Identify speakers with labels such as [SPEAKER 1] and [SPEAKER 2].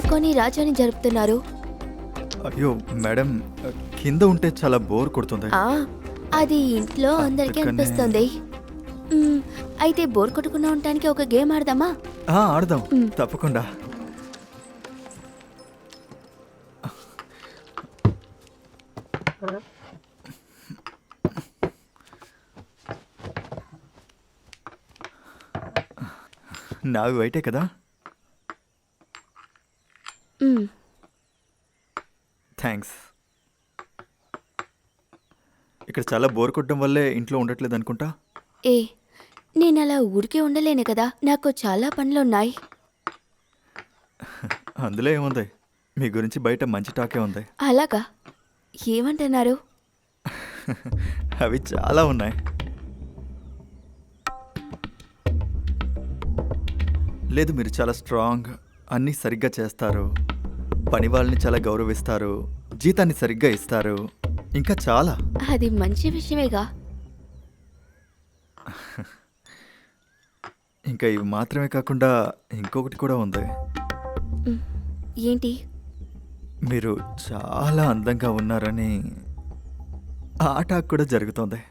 [SPEAKER 1] తీసుకొని రాజ్యాన్ని జరుపుతున్నారు?
[SPEAKER 2] అయ్యో మేడం, కింద ఉంటే చాలా బోర్ కొడుతుంది.
[SPEAKER 1] ఆ, అది ఇంట్లో అందరికీ
[SPEAKER 2] అందుకనే-
[SPEAKER 1] అనిపిస్తుంది. అయితే బోర్ కొట్టకుండా ఉండటానికి ఒక గేమ్ ఆడదామా?
[SPEAKER 2] ఆడదాం, తప్పకుండా. నావి వైటే కదా.
[SPEAKER 1] మ్,
[SPEAKER 2] థ్యాంక్స్. ఇక్కడ చాలా బోర్ కొట్టడం వల్లే ఇంట్లో ఉండట్లేదు అనుకుంటా.
[SPEAKER 1] ఏ నేను అలా ఊరికే ఉండలేను కదా, నాకు చాలా పనులున్నాయి.
[SPEAKER 2] అందులో ఏముంది, మీ గురించి బయట మంచి టాకే ఉంది.
[SPEAKER 1] అలాగా? ఏమంటున్నారు?
[SPEAKER 2] అవి చాలా ఉన్నాయి. లేదు, మీరు చాలా స్ట్రాంగ్, అన్నీ సరిగ్గా చేస్తారు, పని వాళ్ళని చాలా గౌరవిస్తారు, జీతాన్ని సరిగ్గా ఇస్తారు, ఇంకా చాలా.
[SPEAKER 1] అది మంచి విషయమేగా.
[SPEAKER 2] ఇంకా ఇవి మాత్రమే కాకుండా ఇంకొకటి కూడా ఉంది.
[SPEAKER 1] ఏంటి?
[SPEAKER 2] మీరు చాలా అందంగా ఉన్నారని ఆ టాక్ కూడా జరుగుతోంది.